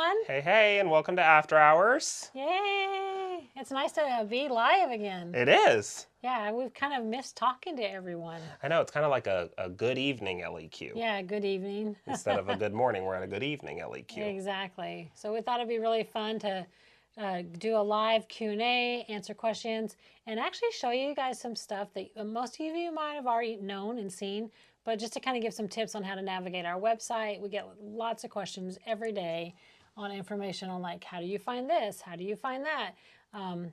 everyone. Hey, hey, and welcome to After Hours. Yay! It's nice to be live again. It is. Yeah, we've kind of missed talking to everyone. I know, it's kind of like a good evening LEQ. Yeah, good evening. Instead of a good morning, we're at a good evening LEQ. Exactly. So we thought it'd be really fun to do a live Q&A, answer questions, and actually show you guys some stuff that most of you might have already known and seen, but just to kind of give some tips on how to navigate our website. We get lots of questions every day on information on like, how do you find this? How do you find that?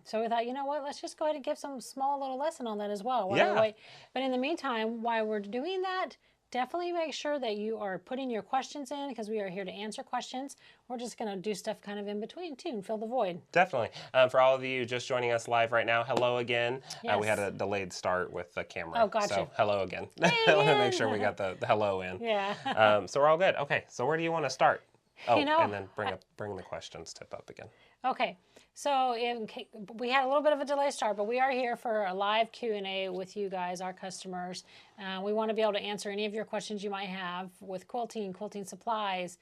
So we thought, you know what, let's just go ahead and give some small little lesson on that as well. Yeah. But in the meantime, while we're doing that, definitely make sure that you are putting your questions in because we are here to answer questions. We're just going to do stuff kind of in between too and fill the void. Definitely. For all of you just joining us live right now, hello again. Yes. We had a delayed start with the camera. Oh, gotcha. So hello again. Hey I want to again. make sure we got the hello in. Yeah. So we're all good. Okay, so where do you want to start? Oh, You know, and then bring the questions tip up again. Okay, so we had a little bit of a delay start, but we are here for a live Q&A with you guys, our customers. We want to be able to answer any of your questions you might have with quilting, quilting supplies,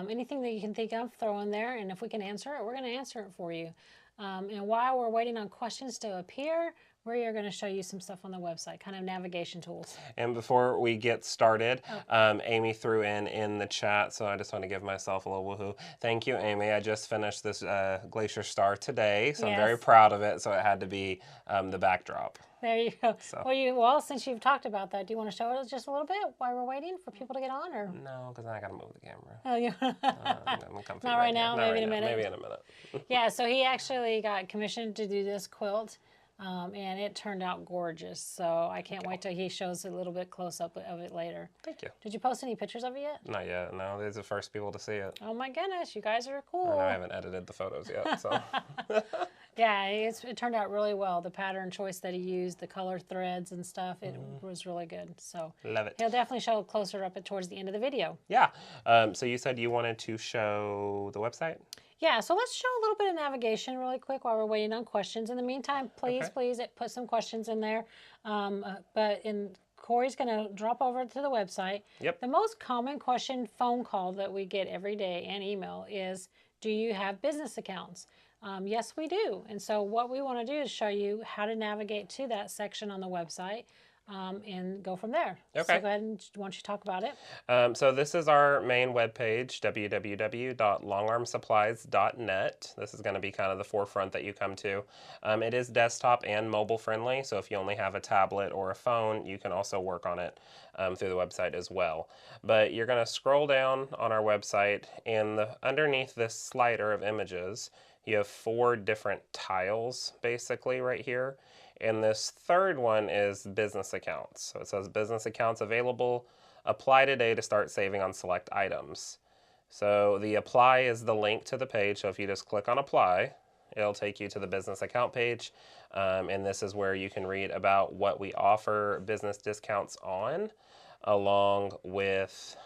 anything that you can think of, throw in there, and if we can answer it, we're going to answer it for you. And while we're waiting on questions to appear, we are going to show you some stuff on the website, kind of navigation tools. And before we get started, Amy threw in the chat, so I just want to give myself a little woohoo. Thank you, Amy. I just finished this Glacier Star today, so I'm very proud of it, so it had to be the backdrop. There you go. So. Well, since you've talked about that, do you want to show us just a little bit while we're waiting for people to get on? Or? No, because I got to move the camera. Oh, yeah. Not right now, maybe in a minute. Maybe in a minute. Yeah, so he actually got commissioned to do this quilt, and it turned out gorgeous. So I can't wait till he shows a little bit close up of it later. Thank you. Did you post any pictures of it yet? Not yet. No, these are the first people to see it. Oh my goodness, you guys are cool. I haven't edited the photos yet, so. Yeah, it turned out really well. The pattern choice that he used, the color threads and stuff, it was really good. So love it. He'll definitely show closer up towards the end of the video. Yeah. So you said you wanted to show the website? Yeah, so let's show a little bit of navigation really quick while we're waiting on questions. In the meantime, please put some questions in there. Corey's going to drop over to the website. Yep. The most common question phone call that we get every day and email is, do you have business accounts? Yes, we do. And so what we want to do is show you how to navigate to that section on the website and go from there. Okay. So go ahead and why don't you talk about it? So this is our main webpage, www.longarmsupplies.net. This is going to be kind of the forefront that you come to. It is desktop and mobile friendly, so if you only have a tablet or a phone, you can also work on it through the website as well. But you're going to scroll down on our website, and underneath this slider of images, you have 4 different tiles basically right here. And this third one is business accounts. So it says business accounts available. Apply today to start saving on select items. So the apply is the link to the page. So if you just click on apply, it'll take you to the business account page. And this is where you can read about what we offer business discounts on, along with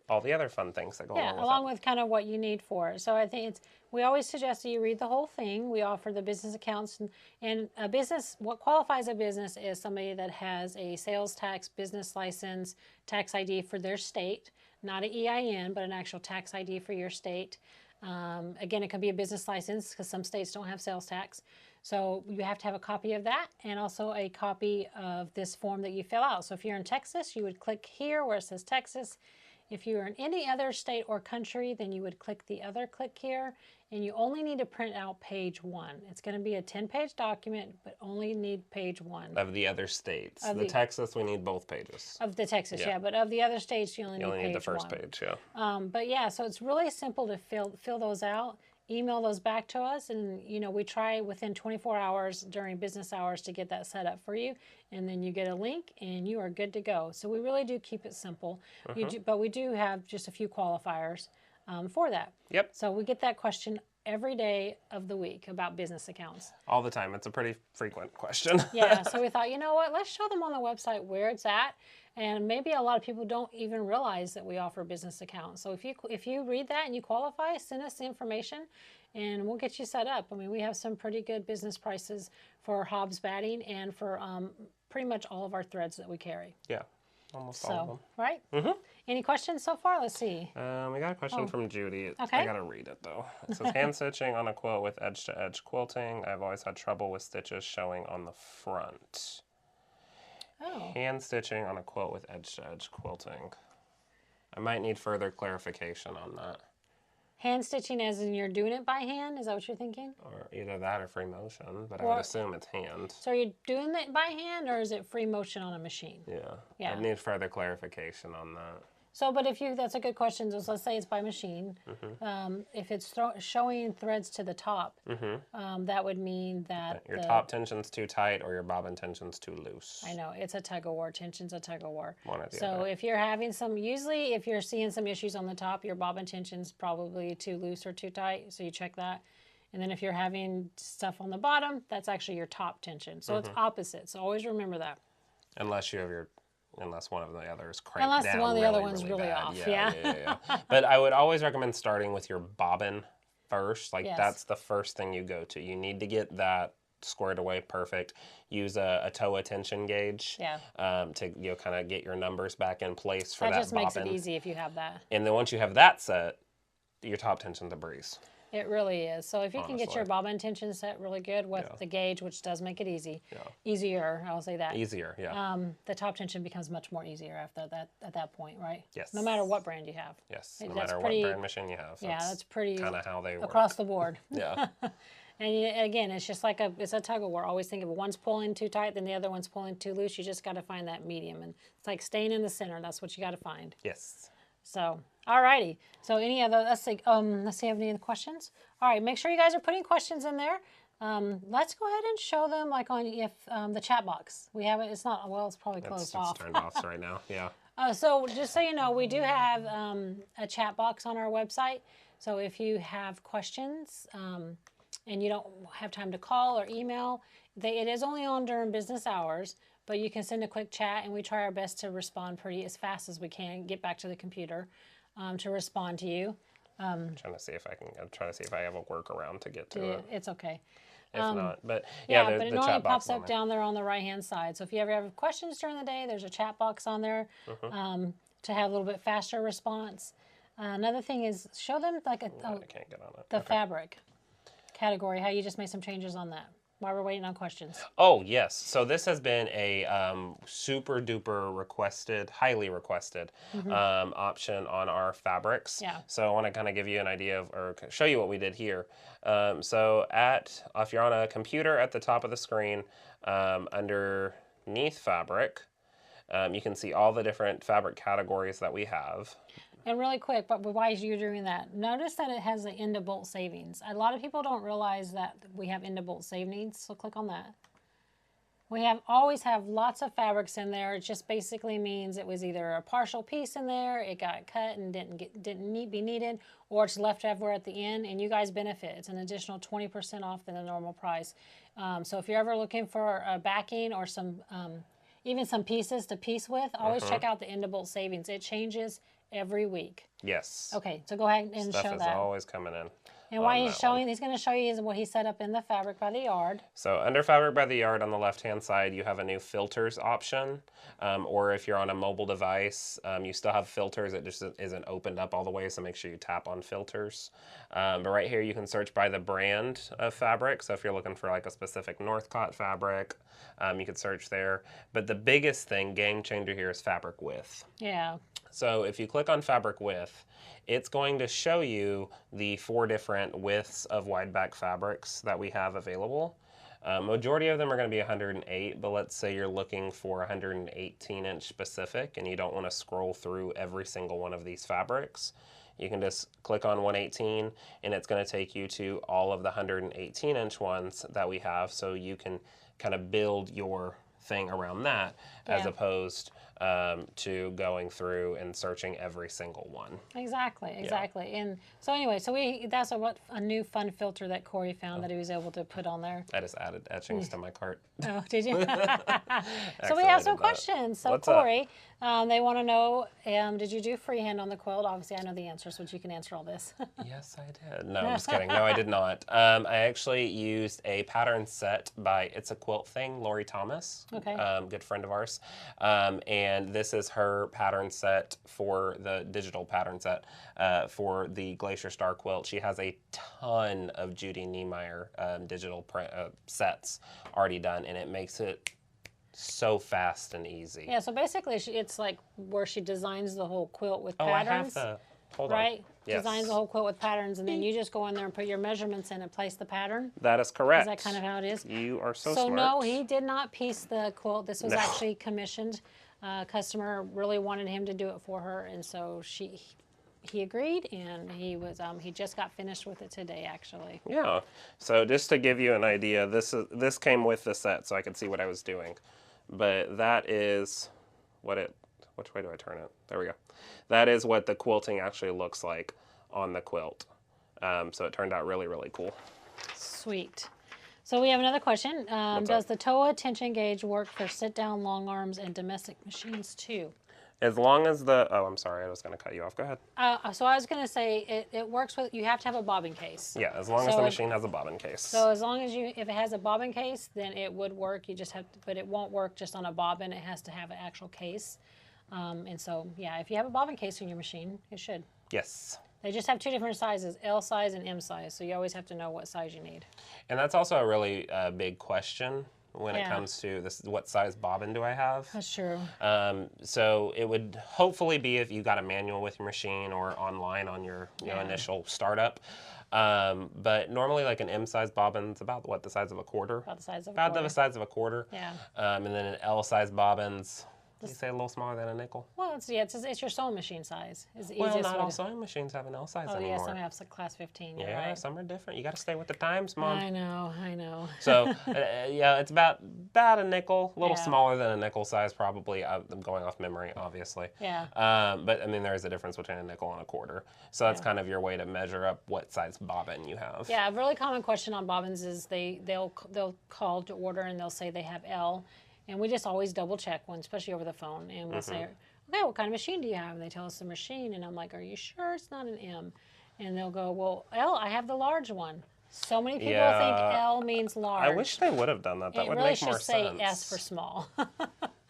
all the other fun things that go along with it. Yeah, along with kind of what you need for it. So I think we always suggest that you read the whole thing. We offer the business accounts, and a business, what qualifies a business is somebody that has a sales tax business license, tax ID for their state, not an EIN, but an actual tax ID for your state. Again, it could be a business license because some states don't have sales tax. So you have to have a copy of that and also a copy of this form that you fill out. So if you're in Texas, you would click here where it says Texas. If you are in any other state or country, then you would click the other click here, and you only need to print out page 1. It's going to be a 10-page document, but only need page 1. Of the other states. The Texas, we need both pages. Of the Texas, yeah. But of the other states, you only need the first 1. page, yeah. But yeah, so it's really simple to fill those out. Email those back to us, and we try within 24 hours during business hours to get that set up for you, and then you get a link and you are good to go. So we really do keep it simple, but we do have just a few qualifiers for that. Yep. So we get that question every day of the week about business accounts. All the time. It's a pretty frequent question. Yeah, so we thought, you know what, let's show them on the website where it's at. And maybe a lot of people don't even realize that we offer business accounts. So if you read that and you qualify, send us the information and we'll get you set up. I mean, we have some pretty good business prices for Hobbs batting and for pretty much all of our threads that we carry. Yeah. almost all of them. Right? Any questions so far? Let's see. We got a question from Judy. Okay. I gotta read it though. It says, hand stitching on a quilt with edge-to-edge quilting. I've always had trouble with stitches showing on the front. Oh. Hand stitching on a quilt with edge-to-edge quilting. I might need further clarification on that. Hand stitching as in you're doing it by hand? Is that what you're thinking? Or either that or free motion, but I would assume it's hand. So are you doing it by hand or is it free motion on a machine? Yeah. I need further clarification on that. So, but if you, that's a good question. So let's say it's by machine. If it's showing threads to the top, that would mean that your top tension's too tight or your bobbin tension's too loose. I know, it's a tug of war. Tension's a tug of war. One or the So other. if you're having usually if you're seeing some issues on the top, your bobbin tension's probably too loose or too tight. So you check that. And then if you're having stuff on the bottom, that's actually your top tension. So it's opposite. So always remember that. Unless you have unless one of the others cranked Unless down one of the really, other one's really bad. off, Yeah. But I would always recommend starting with your bobbin first. Like that's the first thing you go to. You need to get that squared away perfect. Use a toe tension gauge to kind of get your numbers back in place for that bobbin. That just makes it easy if you have that. And then once you have that set, your top tension's a breeze. It really is. So if you can get your bobbin tension set really good with the gauge, which does make it easy, easier, I'll say that. Easier, yeah. The top tension becomes much more easier after that at that point, right? Yes. No matter what brand you have. Yes. No matter what brand machine you have. That's pretty kind of how they work across the board. Yeah. And again, it's just like it's a tug of war. Always think if one's pulling too tight, then the other one's pulling too loose. You just got to find that medium, and it's like staying in the center. That's what you got to find. Yes. So, alrighty. So any other, let's see, have any other questions? All right, make sure you guys are putting questions in there. Let's go ahead and show them like on the chat box. We have it, it's not, well, it's probably closed off. It's turned off right now, yeah. So just so you know, we do have a chat box on our website. So if you have questions and you don't have time to call or email, it is only on during business hours. But you can send a quick chat, and we try our best to respond as fast as we can, get back to the computer to respond to you. I'm trying to see if I have a workaround to get to it. It's okay. If not, but but the it normally chat box pops up down there on the right-hand side. So if you ever have questions during the day, there's a chat box on there to have a little bit faster response. Another thing is show them like I can't get on it. The fabric category, how you just made some changes on that. While we're waiting on questions. Oh, yes. So this has been a super duper requested, highly requested option on our fabrics. Yeah. So I want to kind of give you an idea or show you what we did here. So if you're on a computer at the top of the screen, underneath fabric, you can see all the different fabric categories that we have. And really quick, but why is you doing that? Notice that it has the end of bolt savings. A lot of people don't realize that we have end of bolt savings, so click on that. We always have lots of fabrics in there. It just basically means it was either a partial piece in there, it got cut and didn't be needed, or it's left everywhere at the end, and you guys benefit. It's an additional 20% off than the normal price. So if you're ever looking for a backing or some, even some pieces to piece with, always check out the end of bolt savings. It changes every week. Yes. Okay, so go ahead and show that. Stuff is always coming in. And why he's showing, he's going to show you what he set up in the fabric by the yard. So under fabric by the yard on the left-hand side, you have a new filters option. Or if you're on a mobile device, you still have filters. It just isn't opened up all the way, so make sure you tap on filters. But right here, you can search by the brand of fabric. So if you're looking for like a specific Northcott fabric, you could search there. But the biggest thing, game changer here, is fabric width. Yeah. So if you click on fabric width, it's going to show you the 4 different widths of wide back fabrics that we have available. Majority of them are going to be 108, but let's say you're looking for 118-inch specific and you don't want to scroll through every single one of these fabrics. You can just click on 118 and it's going to take you to all of the 118-inch ones that we have, so you can kind of build your thing around that as opposed to going through and searching every single one. Exactly. And so anyway, that's a new fun filter that Corey found that he was able to put on there. I just added etchings to my cart. Oh, did you? So we have some questions. So what's Corey, they want to know, did you do freehand on the quilt? Obviously, I know the answers, but you can answer all this. Yes, I did. No, I'm just kidding. No, I did not. I actually used a pattern set by It's a Quilt Thing, Lori Thomas. Okay. Good friend of ours. And this is her pattern set for the digital pattern set for the Glacier Star quilt. She has a ton of Judy Niemeyer digital print sets already done, and it makes it so fast and easy. Yeah, so basically it's like where she designs the whole quilt with Oh, patterns. I have the, hold right? on. Yes. Designs the whole quilt with patterns, and then you just go in there and put your measurements in and place the pattern. That is correct. Is that kind of how it is? You are so So smart. no, he did not piece the quilt. This was No. actually commissioned. Customer really wanted him to do it for her, and so he agreed, and he just got finished with it today, actually. Yeah. So just to give you an idea, this came with the set, so I could see what I was doing. But that is which way do I turn it? There we go. That is what the quilting actually looks like on the quilt. So it turned out really, really cool. Sweet. So we have another question. Does up? the TOA tension gauge work for sit-down long arms and domestic machines too? As long as the, oh, I'm sorry, I was going to cut you off. Go ahead. So I was going to say it works with, you have to have a bobbin case. Yeah, as long as the machine has a bobbin case. So as long as if it has a bobbin case, then it would work. You just have to, but it won't work just on a bobbin. It has to have an actual case. And so, yeah, if you have a bobbin case in your machine, it should. Yes. They just have two different sizes, L size and M size. So you always have to know what size you need. And that's also a really big question when it Yeah. comes to this, what size bobbin do I have? That's true. So it would hopefully be if you got a manual with your machine or online on your initial startup. But normally like an M-size bobbin's about what, the size of a quarter? About the size of a About quarter. the size of a quarter. Yeah. And then an L-size bobbin's, did you say a little smaller than a nickel? Well, it's your sewing machine size. Is the Well, easiest not way all to... sewing machines have an L size Oh, anymore. yeah, some have class 15. You're Yeah, right. some are different. You got to stay with the times, Mom. I know. So, yeah, it's about a nickel, a little Yeah. smaller than a nickel size probably. I'm going off memory, obviously. Yeah. But, I mean, there is a difference between a nickel and a quarter. So that's kind of your way to measure up what size bobbin you have. Yeah, a really common question on bobbins is they'll call to order and they'll say they have L, and we just always double check one, especially over the phone, and we'll say, okay, what kind of machine do you have? And they tell us the machine, and I'm like, are you sure it's not an M? And they'll go, well, L, I have the large one. So many people think L means large. I wish they would have done that. That would really make more should say sense. S for small.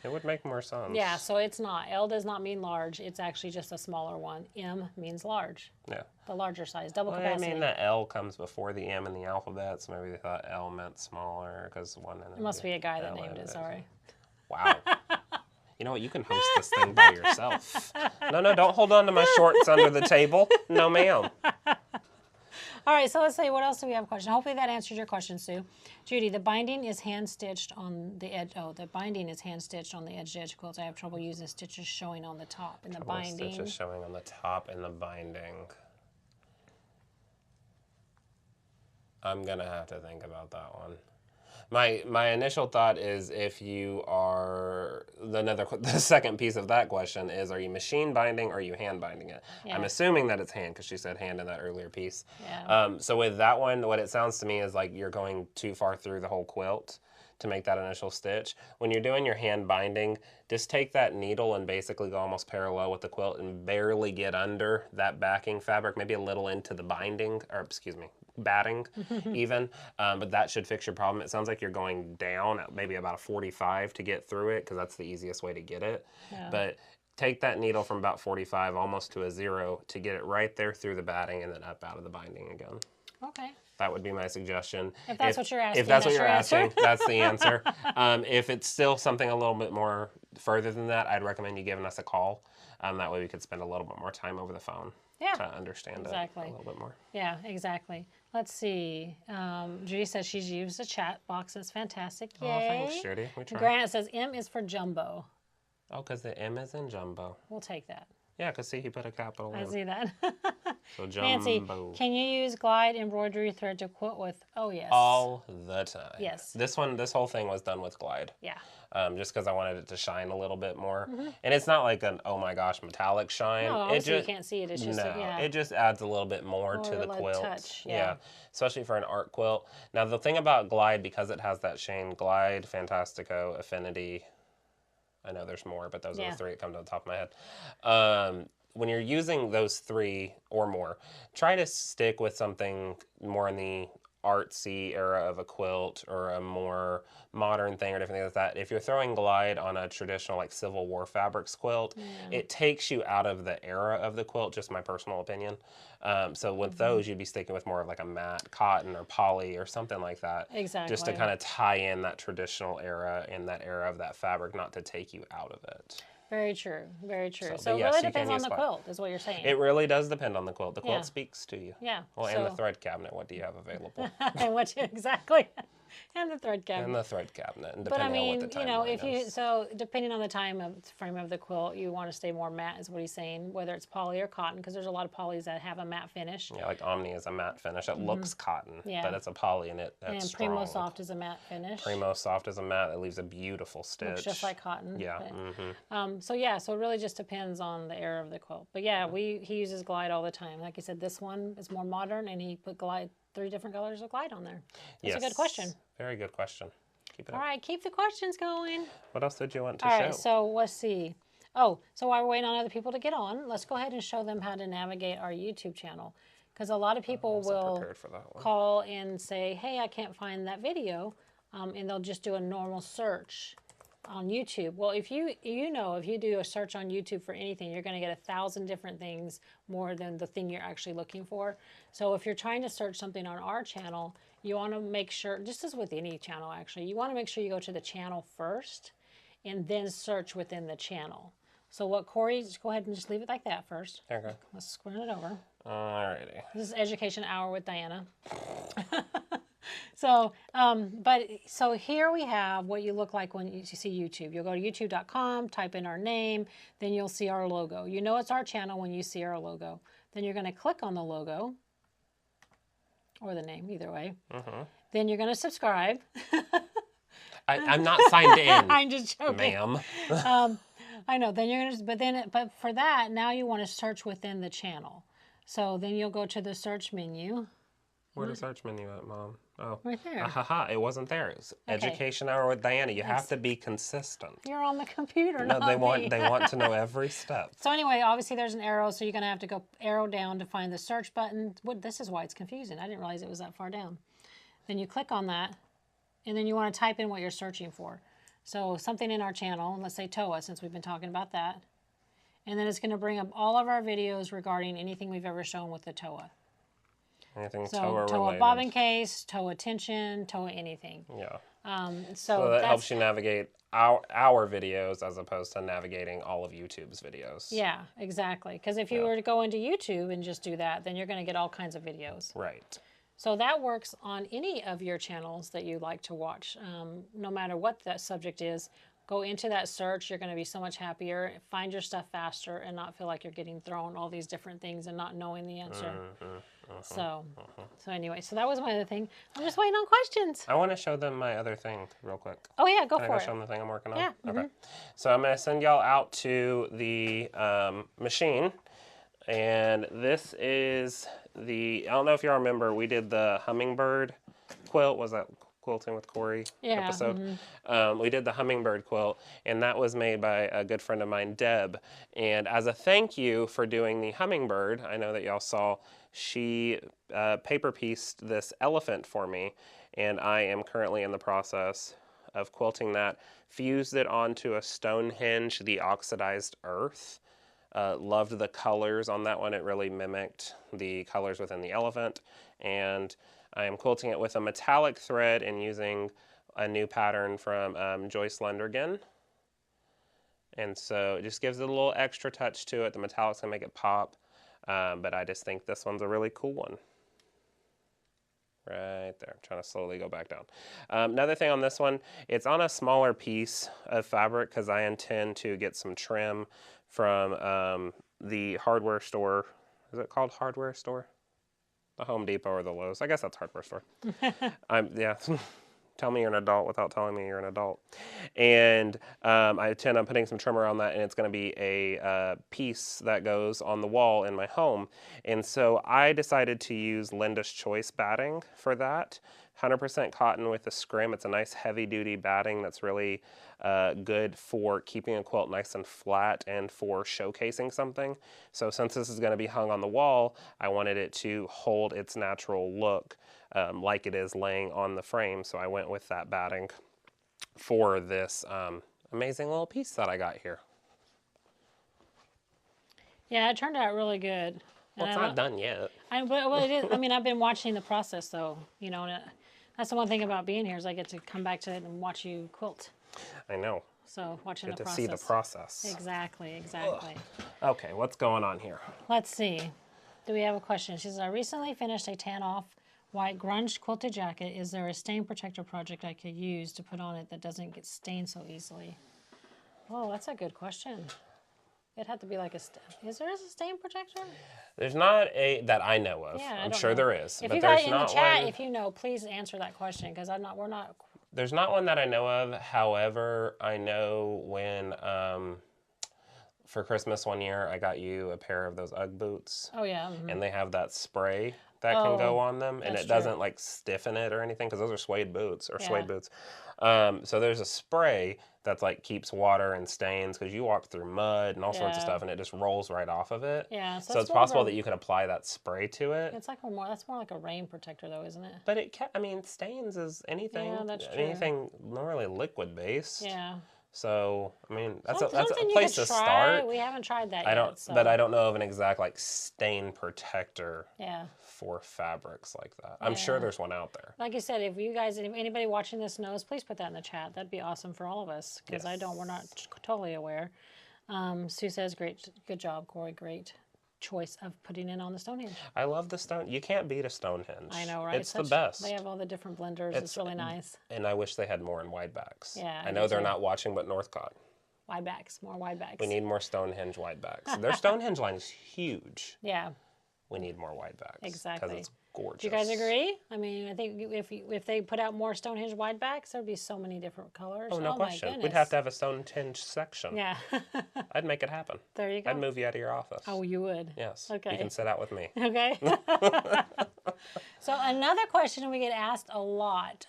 It would make more sense. Yeah, so it's not. L does not mean large. It's actually just a smaller one. M means large. Yeah. The larger size, double Well, capacity. I mean, the L comes before the M in the alphabet, so maybe they thought L meant smaller because one. It must be a guy that L named it, sorry. Wow. You know what? You can host this thing by yourself. No, don't hold on to my shorts under the table. No, ma'am. All right, so let's see, what else do we have a question? Hopefully that answers your question, Sue. Judy, the binding is hand-stitched on the edge. Oh, the binding is hand-stitched on the edge quilts. I have trouble using stitches showing on the top in the binding. Stitches showing on the top in the binding. I'm going to have to think about that one. My initial thought is if you are, the second piece of that question is, are you machine binding or are you hand binding it? Yeah. I'm assuming that it's hand because she said hand in that earlier piece. Yeah. So with that one, what it sounds to me is like you're going too far through the whole quilt to make that initial stitch. When you're doing your hand binding, just take that needle and basically go almost parallel with the quilt and barely get under that backing fabric, maybe a little into the binding, or excuse me, batting even, but that should fix your problem. It sounds like you're going down at maybe about a 45 to get through it because that's the easiest way to get it. Yeah. But take that needle from about 45 almost to a 0 to get it right there through the batting and then up out of the binding again. Okay. That would be my suggestion. If that's what you're asking, If that's what that's you're your answer. asking, that's the answer. If it's still something a little bit more further than that, I'd recommend you giving us a call. That way we could spend a little bit more time over the phone to understand it a little bit more. Yeah, exactly. Let's see. Judy says she's used a chat box. That's fantastic. Yay. Oh, thanks, Judy. We tried. Grant says M is for jumbo. Oh, because the M is in jumbo. We'll take that. Yeah, because see, he put a capital I M. see that. So Nancy, jumbo. can you use glide embroidery thread to quilt with? Oh, yes. All the time. Yes. This whole thing was done with glide. Yeah. Just because I wanted it to shine a little bit more. And it's not like an, oh my gosh, metallic shine. No, it obviously just, you can't see it. It's just, it just adds a little bit more to More the like quilt. touch, yeah. Especially for an art quilt. Now, the thing about glide, because it has that shade, glide, Fantastico, Affinity, I know there's more, but those are the three that come to the top of my head. When you're using those three or more, try to stick with something more in the artsy era of a quilt or a more modern thing or different things like that, if you're throwing glide on a traditional like Civil War fabrics quilt, it takes you out of the era of the quilt, just my personal opinion. So with those, you'd be sticking with more of like a matte cotton or poly or something like that. Exactly. Just to kind of tie in that traditional era and that era of that fabric, not to take you out of it. Very true. Very true. But So it yes, really you can depends on use the glide. quilt, is what you're saying. It really does depend on the quilt. The quilt Yeah. speaks to you. Yeah. Well, and the thread cabinet. What do you have available? And what exactly? And the thread cabinet. And the thread cabinet. And But I depending on mean, what the you know, timeline if you is. so depending on the frame of the quilt, you want to stay more matte, is what he's saying. Whether it's poly or cotton, because there's a lot of polys that have a matte finish. Yeah, like Omni is a matte finish. It looks cotton, Yeah. but it's a poly and it's And strong. Primo Soft is a matte finish. Primo Soft is a matte. It leaves a beautiful stitch. Looks just like cotton. Yeah. But, so yeah, so it really just depends on the era of the quilt. But yeah, he uses glide all the time. Like you said, this one is more modern, and he put glide 3 different colors of glide on there. That's a good question. Very good question. Keep it All up. right, keep the questions going. What else did you want to All show? right, so let's see. Oh, so while we're waiting on other people to get on, let's go ahead and show them how to navigate our YouTube channel. Because a lot of people will prepared for that one. call and say, hey, I can't find that video, and they'll just do a normal search on YouTube. Well, if you do a search on YouTube for anything, you're going to get 1,000 different things more than the thing you're actually looking for. So if you're trying to search something on our channel, you want to make sure, just as with any channel actually, you want to make sure you go to the channel first and then search within the channel. So what Corey, just go ahead and just leave it like that first. Okay. Let's square it over. Alrighty. This is Education Hour with Diana. So here we have what you look like when you see YouTube. You'll go to youtube.com, type in our name, then you'll see our logo. You know it's our channel when you see our logo. Then you're going to click on the logo, or the name, either way. Then you're going to subscribe. I'm not signed in. I'm just joking. Ma'am. I know. Then you're going to, but for that, now you want to search within the channel. So then you'll go to the search menu. Where's the search menu at, Mom? Oh. Right there. Haha, it wasn't there. It was Education Hour with Diana. You have to be consistent. You're on the computer, No, not they me. want to know every step. So anyway, obviously there's an arrow, so you're going to have to go arrow down to find the search button. This is why it's confusing. I didn't realize it was that far down. Then you click on that, and then you want to type in what you're searching for. So something in our channel, let's say TOA, since we've been talking about that. And then it's going to bring up all of our videos regarding anything we've ever shown with the TOA. Anything So TOA TOA related. bobbin case, TOA tension, TOA anything. Yeah. So that helps you navigate our videos as opposed to navigating all of YouTube's videos. Yeah, exactly. Because if you were to go into YouTube and just do that, then you're going to get all kinds of videos. Right. So that works on any of your channels that you like to watch, no matter what that subject is. Go into that search. You're going to be so much happier. Find your stuff faster and not feel like you're getting thrown all these different things and not knowing the answer. So anyway, so that was my other thing. I'm just waiting on questions. I want to show them my other thing real quick. Oh yeah, go Can I for go it. show them the thing I'm working on? Yeah, Okay. So I'm going to send y'all out to the machine. And this is I don't know if y'all remember, we did the hummingbird quilt. Was that Quilting with Corey episode? We did the hummingbird quilt, and that was made by a good friend of mine, Deb. And as a thank you for doing the hummingbird, I know that y'all saw, she paper pieced this elephant for me, and I am currently in the process of quilting that. Fused it onto a Stonehenge, the oxidized earth. Loved the colors on that one. It really mimicked the colors within the elephant. And I am quilting it with a metallic thread and using a new pattern from Joyce Lundergan. And so it just gives it a little extra touch to it. The metallic's gonna make it pop. But I just think this one's a really cool one. Right there. I'm trying to slowly go back down. Another thing on this one, it's on a smaller piece of fabric because I intend to get some trim from the hardware store. Is it called hardware store? The Home Depot or the Lowe's. I guess that's hardware store. Yeah. Tell me you're an adult without telling me you're an adult. And I intend on putting some trim around that, and it's going to be a piece that goes on the wall in my home. And so I decided to use Linda's Choice batting for that. 100% cotton with a scrim. It's a nice heavy-duty batting that's really good for keeping a quilt nice and flat and for showcasing something. So since this is going to be hung on the wall, I wanted it to hold its natural look like it is laying on the frame. So I went with that batting for this amazing little piece that I got here. Yeah, it turned out really good. Well, it's not done yet. Well, it is. I mean, I've been watching the process, though. You know, and that's the one thing about being here is I get to come back to it and watch you quilt. I know. So watching the Get to process. see the process. Exactly, exactly. Ugh. Okay, what's going on here? Let's see. Do we have a question? She says, I recently finished a tan-off white grunge quilted jacket. Is there a stain protector project I could use to put on it that doesn't get stained so easily? Oh, that's a good question. It'd have to be like is there a stain protector? There's not a that I know of. Yeah, I'm sure there is. If but you there's got in not the chat, one, if you know, please answer that question because we're not. There's not one that I know of. However, I know when for Christmas one year I got you a pair of those Ugg boots. Oh yeah. Mm-hmm. And they have that spray that can go on them, and it doesn't like stiffen it or anything because those are suede boots or suede boots. So there's a spray that's like keeps water and stains because you walk through mud and all sorts of stuff, and it just rolls right off of it. Yeah. So it's possible that you could apply that spray to it. It's like that's more like a rain protector though, isn't it? But I mean, stains is anything. Yeah, that's true. Anything normally liquid based. Yeah. So I mean, that's a Something place to start. We haven't tried that yet. So. But I don't know of an exact like stain protector. Yeah. For fabrics like that. I'm sure there's one out there. Like you said, if anybody watching this knows, please put that in the chat. That'd be awesome for all of us because we're not totally aware. Sue says, good job, Corey. Great choice of putting it on the Stonehenge. I love the stone. You can't beat a Stonehenge. I know, right? It's the best. They have all the different blenders. It's really nice. And I wish they had more in wide backs. Yeah. I know they're not watching, but Northcott. Wide backs, more wide backs. We need more Stonehenge wide backs. Their Stonehenge line is huge. Yeah. We need more wide backs. Exactly. Because it's gorgeous. Do you guys agree? I mean, I think if they put out more Stonehenge wide backs, there'd be so many different colors. Oh, no question. We'd have to have a Stonehenge section. Yeah. I'd make it happen. There you go. I'd move you out of your office. Oh, you would? Yes. Okay. You can sit out with me. Okay. So another question we get asked a lot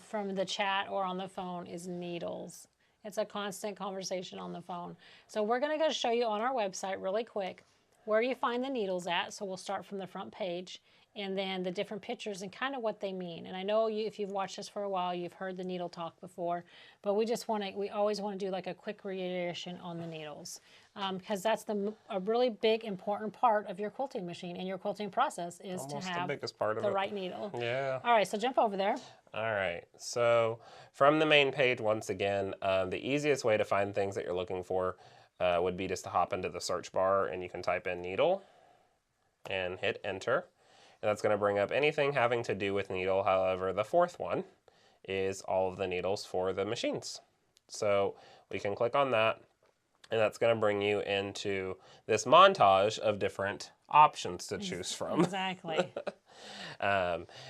from the chat or on the phone is needles. It's a constant conversation on the phone. So we're going to go show you on our website really quick where you find the needles at. So we'll start from the front page and then the different pictures and kind of what they mean. And I know if you've watched this for a while, you've heard the needle talk before, but we always want to do like a quick reiteration on the needles because that's a really big, important part of your quilting machine and your quilting process is Almost to have the biggest part of the it. right needle. Yeah. All right, so jump over there. All right, so from the main page, once again, the easiest way to find things that you're looking for would be just to hop into the search bar and you can type in needle and hit enter. And that's going to bring up anything having to do with needle. However, the fourth one is all of the needles for the machines. So we can click on that and that's going to bring you into this montage of different options to choose from. Exactly.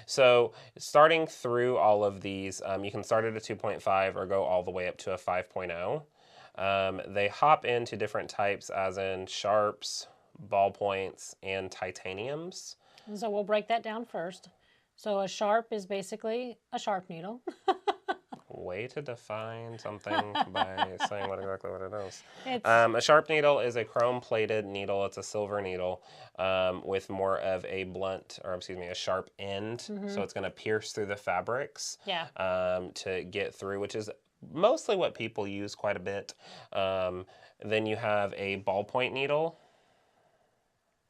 So starting through all of these, you can start at a 2.5 or go all the way up to a 5.0. They hop into different types as in sharps, ballpoints, and titaniums. So we'll break that down first. So a sharp is basically a sharp needle. Way to define something by saying exactly what it is. A sharp needle is a chrome-plated needle. It's a silver needle with more of a blunt, or excuse me, a sharp end. So it's going to pierce through the fabrics to get through, which is mostly what people use quite a bit. Then you have a ballpoint needle.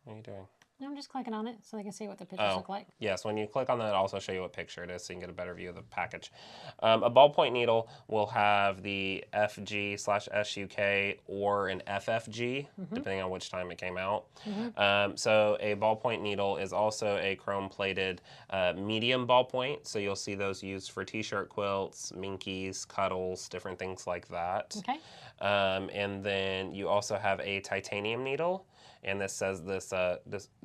What are you doing? I'm just clicking on it so they can see what the pictures look like. Yes, when you click on that, it'll also show you what picture it is so you can get a better view of the package. A ballpoint needle will have the FG/SUK or an FFG, depending on which time it came out. So a ballpoint needle is also a chrome-plated medium ballpoint. So you'll see those used for t-shirt quilts, minkies, cuddles, different things like that. Okay. And then you also have a titanium needle. And this says this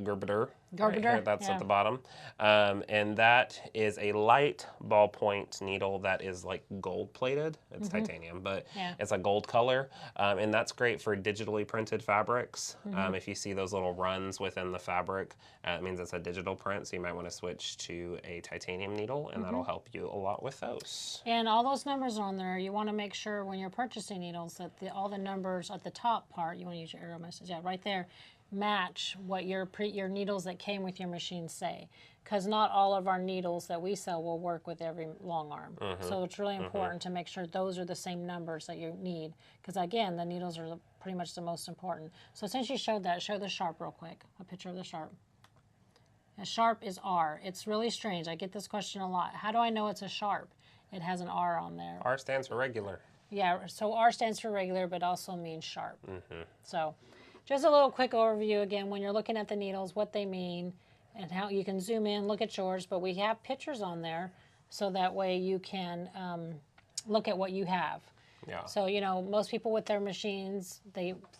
Gerber Carpenter? Right here, that's Yeah. at the bottom. And that is a light ballpoint needle that is like gold plated. It's titanium, but Yeah. it's a gold color. And that's great for digitally printed fabrics. If you see those little runs within the fabric, it means it's a digital print. So you might want to switch to a titanium needle, and that'll help you a lot with those. And all those numbers on there, you want to make sure when you're purchasing needles that all the numbers at the top part, you want to use your arrow message, yeah, right there, match what your needles that came with your machine say. Because not all of our needles that we sell will work with every long arm. So it's really important to make sure those are the same numbers that you need. Because again, the needles are pretty much the most important. So since you showed that, show the sharp real quick, a picture of the sharp. A sharp is R. It's really strange. I get this question a lot. How do I know it's a sharp? It has an R on there. R stands for regular. Yeah, so R stands for regular, but also means sharp. So just a little quick overview again, when you're looking at the needles, what they mean, and how you can zoom in, look at yours, but we have pictures on there, so that way you can look at what you have. Yeah. So, you know, most people with their machines,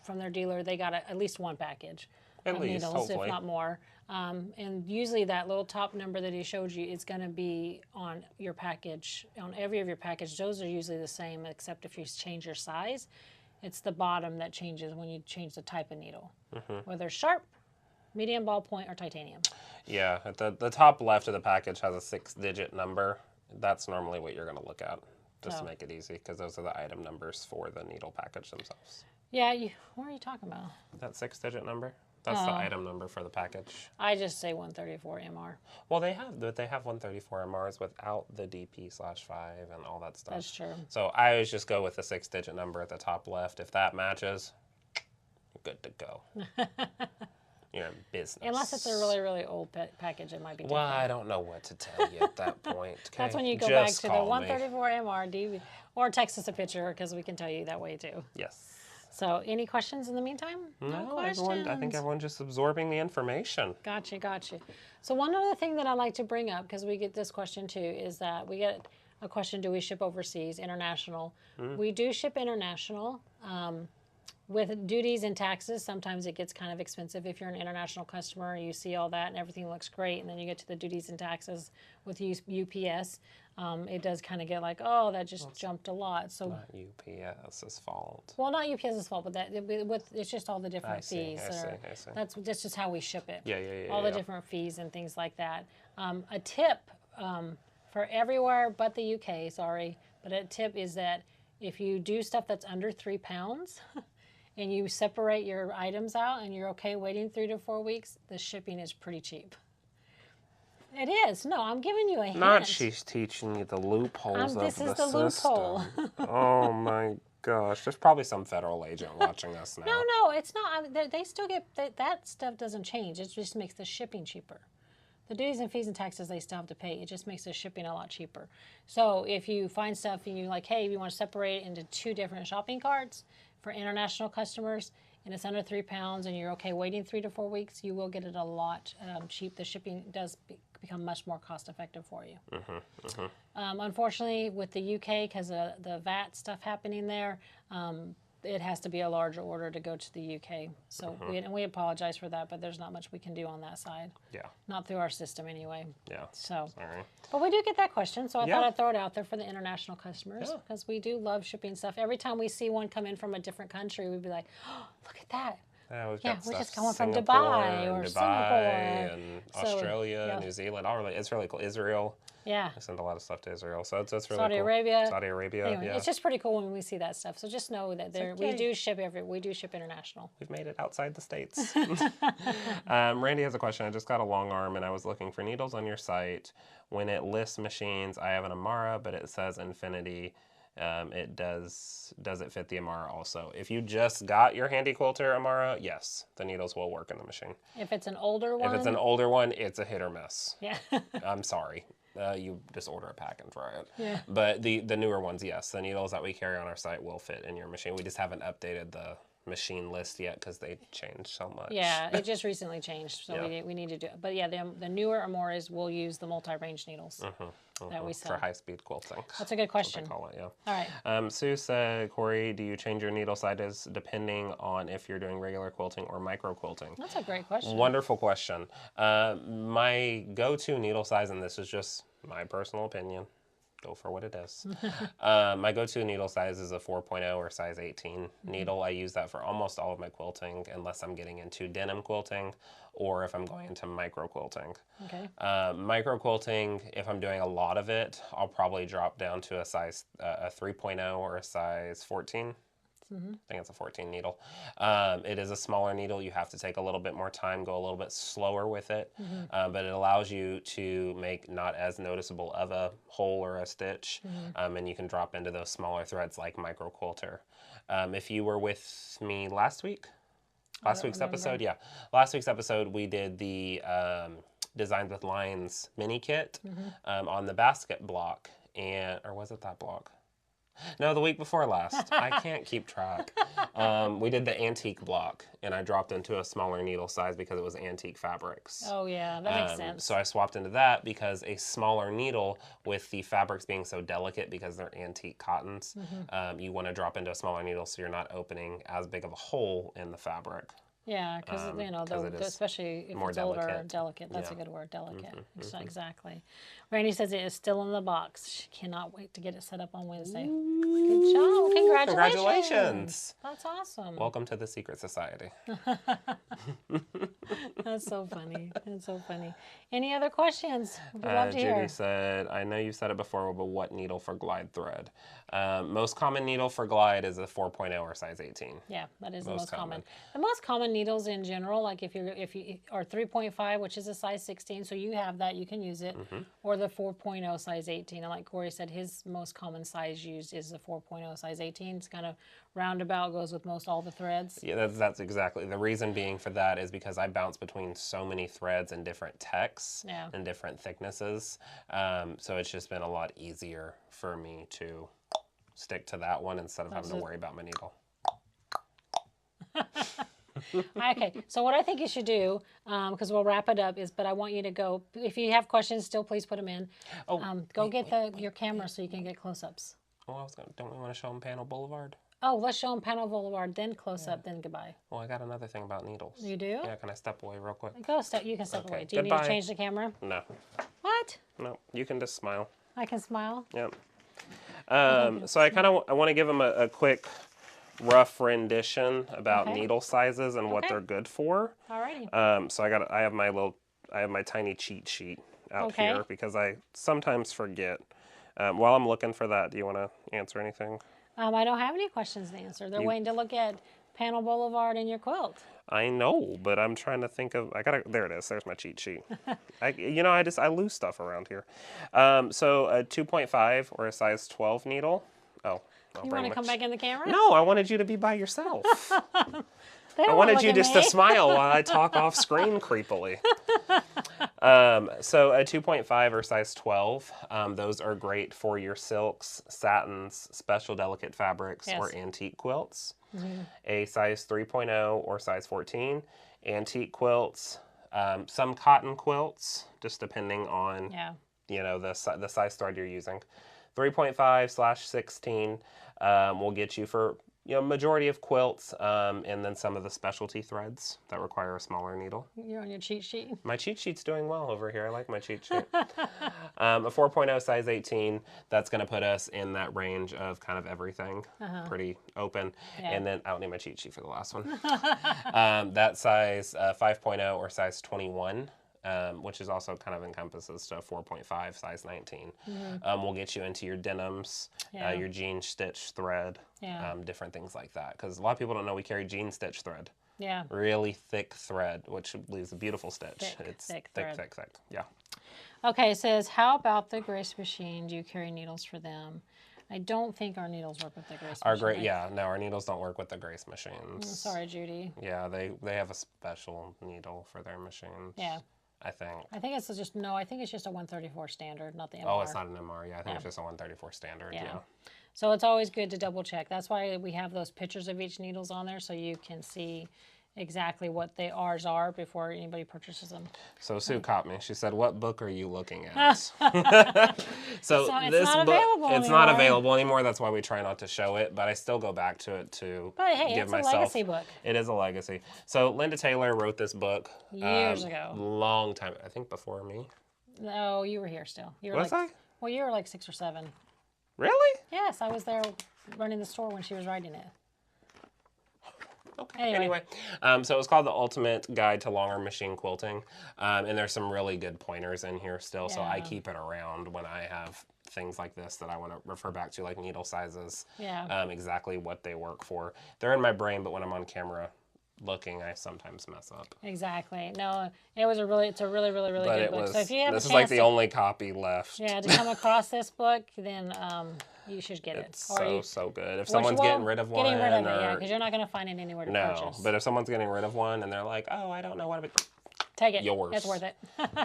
from their dealer, they got at least one package At of least, needles, hopefully. if not more. And usually that little top number that he showed you is going to be on your package, on every of your package. Those are usually the same, except if you change your size. It's the bottom that changes when you change the type of needle, whether sharp, medium ballpoint, or titanium. Yeah, at the top left of the package has a 6-digit number. That's normally what you're going to look at, just to make it easy, because those are the item numbers for the needle package themselves. Yeah, what are you talking about? That 6-digit number? That's the item number for the package. I just say 134 MR. Well, they have 134 MRs without the DP/5 and all that stuff. That's true. So I always just go with the 6-digit number at the top left. If that matches, you're good to go. You're in business. Unless it's a really, really old package, it might be different. Well, I don't know what to tell you at that point. Okay? That's when you go Just back to the call me. 134 MR DV, or text us a picture, because we can tell you that way too. Yes. So, any questions in the meantime? No, I think everyone's just absorbing the information. Gotcha. So, one other thing that I like to bring up, because we get this question too, is that we get a question: do we ship overseas, international? We do ship international. With duties and taxes, sometimes it gets kind of expensive if you're an international customer. You see all that and everything looks great, and then you get to the duties and taxes with UPS. It does kind of get like, oh, that just jumped a lot. So Not UPS's fault. well, not UPS's fault, but it's just all the different fees. I see. That's just how we ship it. Yeah. All the different fees and things like that. A tip for everywhere but the UK, sorry, but a tip is that if you do stuff that's under 3 pounds and you separate your items out and you're okay waiting 3 to 4 weeks, the shipping is pretty cheap. It is. No, I'm giving you a hint. Not she's teaching you the loopholes of the system. This is the loophole. Oh my gosh. There's probably some federal agent watching us now. No, it's not. They still get, that stuff doesn't change. It just makes the shipping cheaper. The duties and fees and taxes they still have to pay. It just makes the shipping a lot cheaper. So if you find stuff and you're like, hey, you want to separate it into 2 different shopping carts for international customers, and it's under 3 pounds, and you're okay waiting 3 to 4 weeks, you will get it a lot cheap. The shipping does become much more cost effective for you. Unfortunately, with the UK, because of the VAT stuff happening there, it has to be a larger order to go to the UK. So we apologize for that, but there's not much we can do on that side. Yeah. Not through our system anyway. Yeah. So, Sorry. but we do get that question, so I Yeah. thought I'd throw it out there for the international customers, Yeah. because we do love shipping stuff. Every time we see one come in from a different country, we'd be like, oh, look at that. We're we're just going from Singapore Dubai or and Singapore. and So, Australia, yeah. New Zealand. It's really cool. Israel. Yeah. I send a lot of stuff to Israel, so it's really Saudi cool. Arabia. Saudi Arabia. Anyway, Yeah. it's just pretty cool when we see that stuff. So just know that we yay. do ship international. We've made it outside the States. Randy has a question. I just got a long arm and I was looking for needles on your site. When it lists machines, I have an Amara, but it says Infinity. Does it fit the Amara also? If you just got your Handy Quilter Amara, yes, the needles will work in the machine. If it's an older one. If it's an older one, it's a hit or miss. Yeah. I'm sorry. You just order a pack and try it. Yeah. But the newer ones, yes, the needles that we carry on our site will fit in your machine. We just haven't updated the machine list yet because they changed so much. Yeah, it just recently changed, so Yeah. we need to do it. But yeah, the newer Amoras will use the multi-range needles. that we sell? For high-speed quilting. That's a good question. That's what they call it, All yeah. Sue said, Corey, do you change your needle sizes depending on if you're doing regular quilting or micro quilting? That's a great question. Wonderful question. My go-to needle size, and this is just my personal opinion, go for what it is. My go-to needle size is a 4.0 or size 18 needle. I use that for almost all of my quilting unless I'm getting into denim quilting or if I'm going into micro quilting. Okay. Micro quilting, if I'm doing a lot of it, I'll probably drop down to a size a 3.0 or a size 14. I think it's a 14 needle. It is a smaller needle. You have to take a little bit more time, go a little bit slower with it, but it allows you to make not as noticeable of a hole or a stitch, and you can drop into those smaller threads like micro quilter. If you were with me last week's episode, last week's episode we did the Designs with Lines mini kit on the basket block, or was it that block? No, the week before last. I can't keep track. We did the antique block, and I dropped into a smaller needle size because it was antique fabrics. Oh, yeah, that makes sense. So I swapped into that because a smaller needle, with the fabrics being so delicate because they're antique cottons, you want to drop into a smaller needle so you're not opening as big of a hole in the fabric. Yeah, because especially if it's older and delicate. That's a good word, delicate. Exactly. Randy says it is still in the box. She cannot wait to get it set up on Wednesday. Good job. Congratulations. That's awesome. Welcome to the secret society. That's so funny. That's so funny. Any other questions? We'd love to hear. Judy said, I know you said it before, but what needle for glide thread? Most common needle for glide is a 4.0 or size 18. Yeah, that is the most common. The most common needles in general, like if you are 3.5, which is a size 16, so you have that, you can use it, or the 4.0 size 18. And like Corey said, his most common size used is the 4.0 size 18. It's kind of roundabout, goes with most all the threads. Yeah, that's exactly. The reason being for that is because I bounce between so many threads and different texts and different thicknesses. So it's just been a lot easier for me to stick to that one instead of having to worry about my needle. Okay, so what I think you should do, because we'll wrap it up, but I want you to go, if you have questions still, please put them in. Go get your camera so you can get close-ups. Oh, don't we want to show them Panel Boulevard? Oh, let's show them Panel Boulevard, then close-up, then goodbye. Well, I got another thing about needles. You do? Yeah, can I step away real quick? You can step away. Do you need to change the camera? No. What? No, you can just smile. I can smile? Yep. So I want to give them a quick rough rendition about needle sizes and what they're good for. Alrighty. So I have my tiny cheat sheet out here because I sometimes forget. While I'm looking for that, do you want to answer anything? I don't have any questions to answer. They're waiting to look at Panel Boulevard in your quilt. I know, but I'm trying to think of. There it is. There's my cheat sheet. I lose stuff around here. So a 2.5 or a size 12 needle. Oh. You want to come back in the camera? No, I wanted you to be by yourself. I wanted you just to smile while I talk off screen creepily. So a 2.5 or size 12, those are great for your silks, satins, special delicate fabrics, or antique quilts. A size 3.0 or size 14, antique quilts, some cotton quilts, just depending on the size thread you're using. 3.5/16 will get you for majority of quilts, and then some of the specialty threads that require a smaller needle. You're on your cheat sheet. My cheat sheet's doing well over here. I like my cheat sheet. A 4.0 size 18, that's going to put us in that range of kind of everything, pretty open. And then I don't need my cheat sheet for the last one. That size 5.0 or size 21. Which is also kind of encompasses to 4.5 size 19. We'll get you into your denims, your jean stitch thread, different things like that. Because a lot of people don't know we carry jean stitch thread. Yeah. Really thick thread, which leaves a beautiful stitch. It's thick. Yeah. Okay, it says, how about the Grace machine? Do you carry needles for them? I don't think our needles work with the Grace machine. Our needles don't work with the Grace machines. Sorry, Judy. Yeah, they have a special needle for their machines. Yeah. I think it's just a 134 standard, not the MR. Oh, it's not an MR. Yeah, I think it's just a 134 standard. Yeah. So it's always good to double check. That's why we have those pictures of each needles on there, so you can see exactly what ours are before anybody purchases them. So Sue caught me. She said, "What book are you looking at?" So It's this not book, available it's not anymore. available anymore. That's why we try not to show it, but I still go back to it to But hey, give it's a myself. legacy book. It is a legacy. So Linda Taylor wrote this book Years ago. long time. I think before me. No, you were here still. You were Was I? Well, you were like 6 or 7. Really? Yes, I was there running the store when she was writing it. Okay. Anyway, so it was called The Ultimate Guide to Long Arm Machine Quilting, and there's some really good pointers in here still. So I Yeah. keep it around when I have things like this that I want to refer back to, like needle sizes, Yeah. exactly what they work for. They're in my brain, but when I'm on camera looking, I sometimes mess up. Exactly. No, it's a really, really But good it book. was. So if you have This a is like chance the only copy left. to come across this book, then you should get it. It's so good. If Which, someone's well, getting rid of one, getting rid of it, yeah, or because you're not going to find it anywhere to no, purchase. but if someone's getting rid of one and they're like, oh, I don't know what to Take it. yours. It's worth it.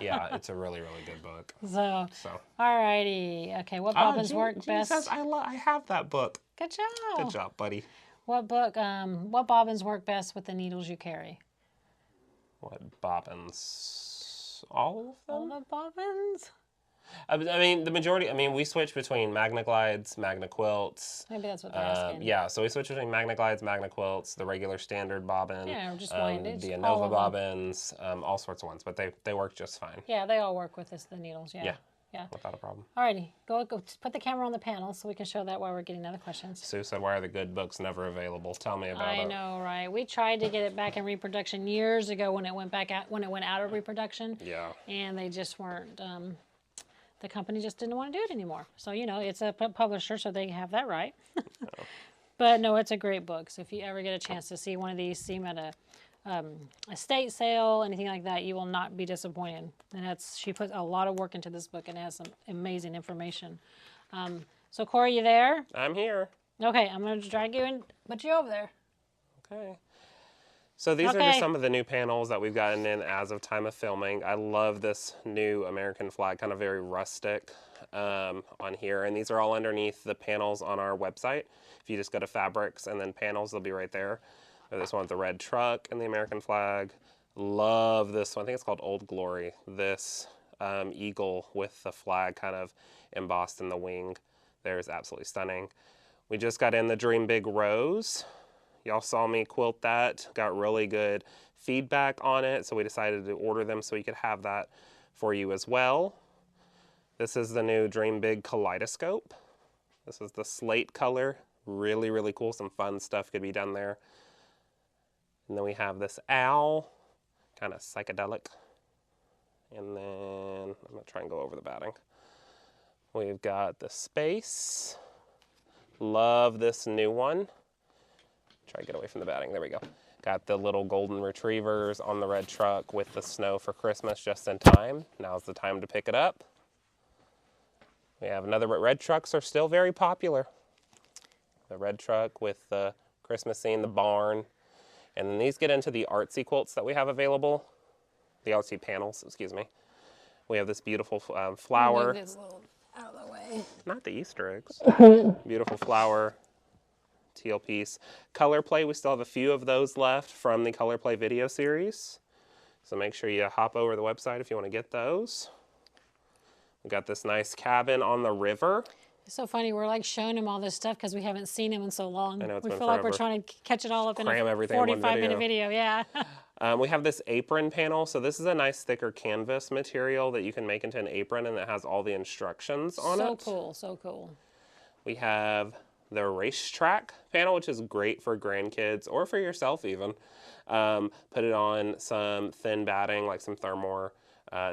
yeah, it's a really good book. So, So. alrighty. Okay, what bobbins work best? Says, I have that book. Good job. Good job, buddy. What bobbins work best with the needles you carry? What bobbins? All of them? All the bobbins? I mean, the majority. I mean, we switch between Magna Glides, Magna Quilts. Maybe that's what they're asking. Yeah, so we switch between Magna Glides, Magna Quilts, the regular standard bobbin. Yeah, or just one. The It's all Innova of them. bobbins, all sorts of ones, but they work just fine. Yeah, they all work with the needles. Yeah. Yeah. Without a problem. Alrighty, go put the camera on the panel so we can show that while we're getting other questions. Sue said, "Why are the good books never available?" Tell me about it. I know, right? We tried to get it back in reproduction years ago when it went out of reproduction. Yeah. And they just weren't. The company just didn't want to do it anymore. So it's a publisher, so they have that right. But no, it's a great book. So if you ever get a chance to see one of these, see them at a estate sale, anything like that, you will not be disappointed. And she put a lot of work into this book and it has some amazing information. So Corey, you there? I'm here. Okay, I'm going to drag you in, put you over there. Okay. So these are just some of the new panels that we've gotten in as of time of filming. I love this new American flag, kind of very rustic on here. And these are all underneath the panels on our website. If you just go to fabrics and then panels, they'll be right there. This one with the red truck and the American flag. Love this one. I think it's called Old Glory. This eagle with the flag kind of embossed in the wing there is absolutely stunning. We just got in the Dream Big Rose. Y'all saw me quilt that. Got really good feedback on it, so we decided to order them so we could have that for you as well. This is the new Dream Big Kaleidoscope. This is the slate color. Really cool. Some fun stuff could be done there. And then we have this owl, kind of psychedelic. And then, I'm going to try and go over the batting. We've got the space. Love this new one. Try to get away from the batting. There we go. Got the little golden retrievers on the red truck with the snow for Christmas just in time. Now's the time to pick it up. We have another, red trucks are still very popular. The red truck with the Christmas scene, the barn. And then these get into the artsy quilts that we have available. The artsy panels, excuse me. We have this beautiful flower. Move this a little out of the way. Not the Easter eggs. Beautiful flower. Teal piece. Color Play, we still have a few of those left from the Color Play video series. So make sure you hop over to the website if you want to get those. We got this nice cabin on the river. It's so funny. We're like showing him all this stuff because we haven't seen him in so long. I know, it's we been feel like we're forever. trying to catch it all up in Cram a everything in one 45-minute video. Yeah. We have this apron panel. So this is a nice thicker canvas material that you can make into an apron, and it has all the instructions on it. So cool. So cool. We have the racetrack panel, which is great for grandkids or for yourself even. Put it on some thin batting, like some Thermore,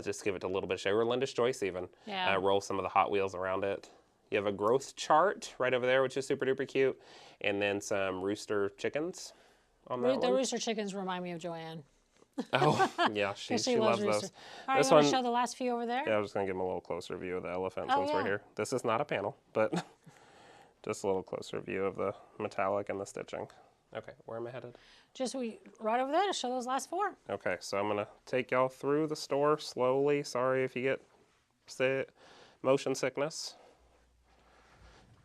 just to give it a little bit of shape, or Linda's Joyce even. Yeah. Roll some of the Hot Wheels around it. You have a growth chart right over there, which is super duper cute, and then some rooster chickens on that The one. rooster chickens remind me of Joanne. Oh, yeah, she loves rooster. those. All right, This you want one, to show the last few over there? yeah, I'm just going to give them a little closer view of the elephant Oh, since we're yeah. here. This is not a panel, but just a little closer view of the metallic and the stitching. Okay, where am I headed? Just right over there to show those last 4. Okay, so I'm going to take y'all through the store slowly. Sorry if you get motion sickness.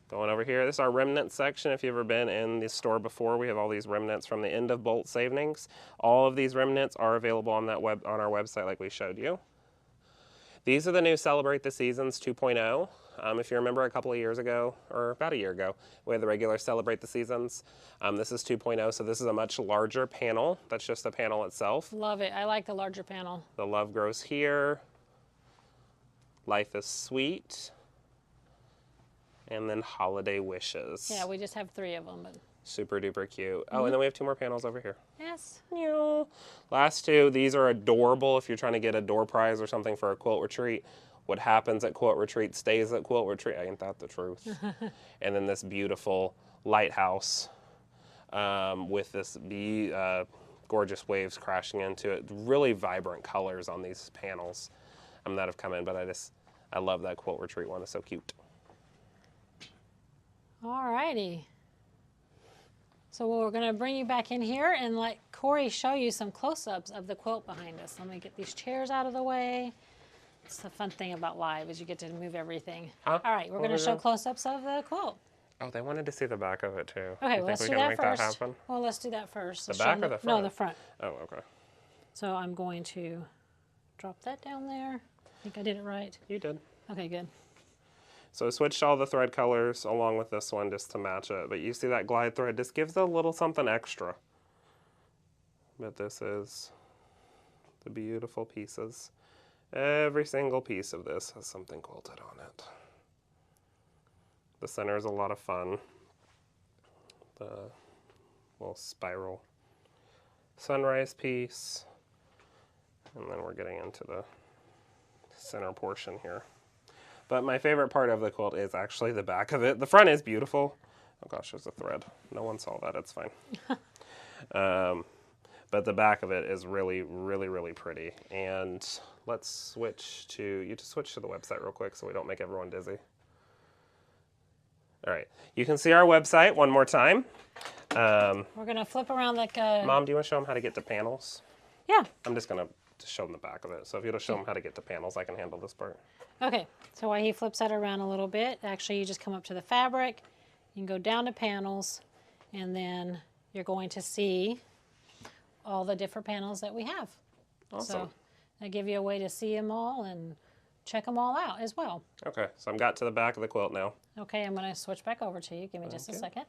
Going over here, this is our remnant section. If you've ever been in the store before, we have all these remnants from the end of bolt savings. All of these remnants are available on our website like we showed you. These are the new Celebrate the Seasons 2.0. If you remember a couple of years ago, or about a year ago, we had the regular Celebrate the Seasons. This is 2.0, so this is a much larger panel. That's just the panel itself. Love it. I like the larger panel. The love grows here. Life is sweet. And then holiday wishes. Yeah, we just have 3 of them. But... super duper cute. Oh, and then we have 2 more panels over here. Yes. Yeah. Last 2, these are adorable if you're trying to get a door prize or something for a quilt retreat. What happens at quilt retreat stays at quilt retreat. Ain't that the truth? And then this beautiful lighthouse with this gorgeous waves crashing into it. Really vibrant colors on these panels that have come in, but I love that quilt retreat one. It's so cute. All righty. So we're going to bring you back in here and let Corey show you some close-ups of the quilt behind us. Let me get these chairs out of the way. It's the fun thing about live is you get to move everything. Huh? All right, we're going to show close-ups of the quilt. Oh, they wanted to see the back of it too. Okay, You well, think let's we do can that make first. that happen? Well, let's do that first. The Let's show back them or the No, front? the front. Oh, okay. So I'm going to drop that down there. I think I did it right. You did. Okay, good. So I switched all the thread colors along with this one just to match it. But you see that glide thread just gives a little something extra. But this is the beautiful pieces. Every single piece of this has something quilted on it. The center is a lot of fun. The little spiral sunrise piece. And then we're getting into the center portion here. But my favorite part of the quilt is actually the back of it. The front is beautiful. Oh gosh, there's a thread. No one saw that, it's fine. But the back of it is really, really, really pretty. And let's switch to, you just switch to the website real quick so we don't make everyone dizzy. All right, you can see our website one more time. We're going to flip around like a... Mom, do you want to show them how to get to panels? Yeah. I'm just going to show them the back of it. So if you'll show them how to get to panels, I can handle this part. Okay, so while he flips that around a little bit, actually you just come up to the fabric, you can go down to panels, and then you're going to see all the different panels that we have. Awesome. So I give you a way to see them all and check them all out as well. Okay, so I've got to the back of the quilt now. Okay, I'm going to switch back over to you. Give me just a second.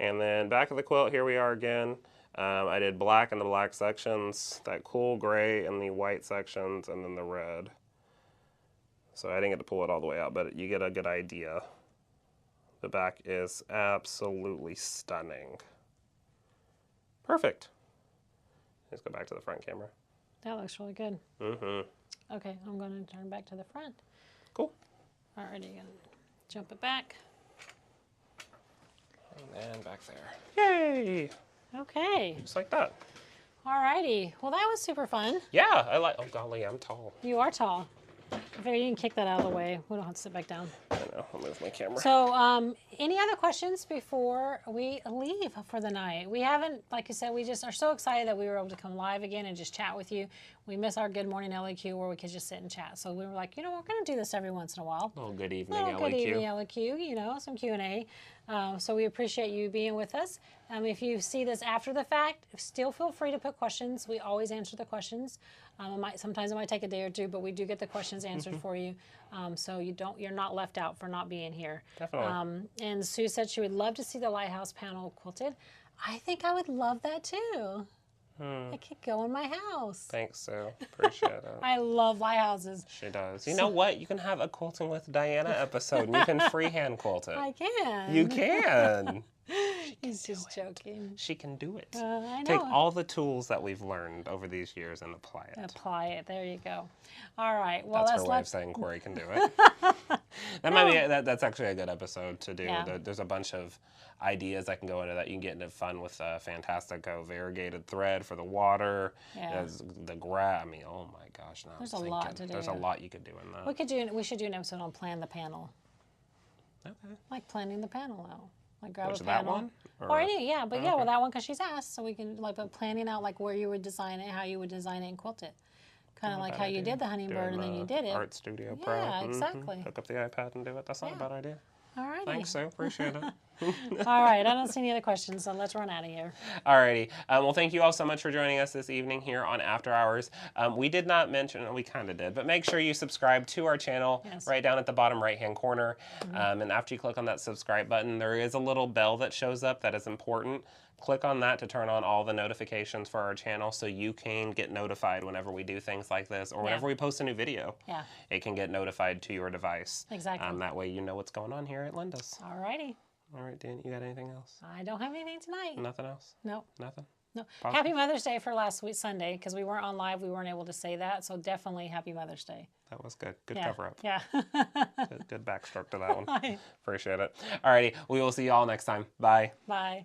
And then back of the quilt, here we are again. I did black in the black sections, that cool gray in the white sections, and then the red. So I didn't get to pull it all the way out, but you get a good idea. The back is absolutely stunning. Perfect. Let's go back to the front camera. That looks really good. Mm-hmm. Okay, I'm going to turn back to the front. Cool. Alrighty, going to jump it back. And then back there. Yay! Okay. Just like that. Alrighty. Well, that was super fun. Yeah, I like, oh golly, I'm tall. You are tall. If you can kick that out of the way, we don't have to sit back down. I know, I'll move my camera. So, any other questions before we leave for the night? We haven't, like I said, we just are so excited that we were able to come live again and just chat with you. We miss our Good Morning LAQ where we could just sit and chat. So we were like, you know, we're going to do this every once in a while. Oh, good evening, Oh, LAQ. good evening, LAQ. You know, some Q&A. So we appreciate you being with us. If you see this after the fact, still feel free to put questions. We always answer the questions. Sometimes it might take a day or two, but we do get the questions answered for you. So you're not left out for not being here. Definitely. And Sue said she would love to see the lighthouse panel quilted. I think I would love that too. It could go in my house. Thanks, Sue. Appreciate it. I love lighthouses. She does. You know what? You can have a Quilting with Dianna episode and you can freehand quilt it. I can. You can. He's just joking. She can do it. I know. Take all the tools that we've learned over these years and apply it. Apply it. There you go. All right. Well, That's her way of saying Corey can do it. Might be that's actually a good episode to do. Yeah. There's a bunch of ideas that can go into that. You can get into fun with Fantastico variegated thread for the water. Yeah. There's the I mean, oh my gosh! Now There's I'm a lot thinking. to do. There's a lot you could do in that. We should do an episode on plan the panel. Okay. Like planning the panel out. Like grab Which, a that panel. one? Or any, yeah, but yeah, well, okay. that one because she's asked, so we can like but planning out like where you would design it, how you would design it, and quilt it. Kind of like Bad how you idea. did the hummingbird and then you did it. Art Studio Pro. Yeah, exactly. Hook up the iPad and do it. That's not a Yeah. bad idea. All righty. Thanks, Sue. Appreciate it. All right. I don't see any other questions, so let's run out of here. Alrighty. Well, thank you all so much for joining us this evening here on After Hours. We did not mention, we kind of did, but make sure you subscribe to our channel right down at the bottom right-hand corner. And after you click on that subscribe button, there is a little bell that shows up that is important. Click on that to turn on all the notifications for our channel so you can get notified whenever we do things like this or whenever we post a new video. Yeah. It can get notified to your device. Exactly. That way you know what's going on here at Linda's. All righty. All right, Dan, you got anything else? I don't have anything tonight. Nothing else? No. Nothing? No. Positive? Happy Mother's Day for last week Sunday because we weren't on live. We weren't able to say that. So definitely Happy Mother's Day. That was good. Good cover up. Yeah. Good backstroke to that one. Appreciate it. Alrighty, we will see you all next time. Bye. Bye.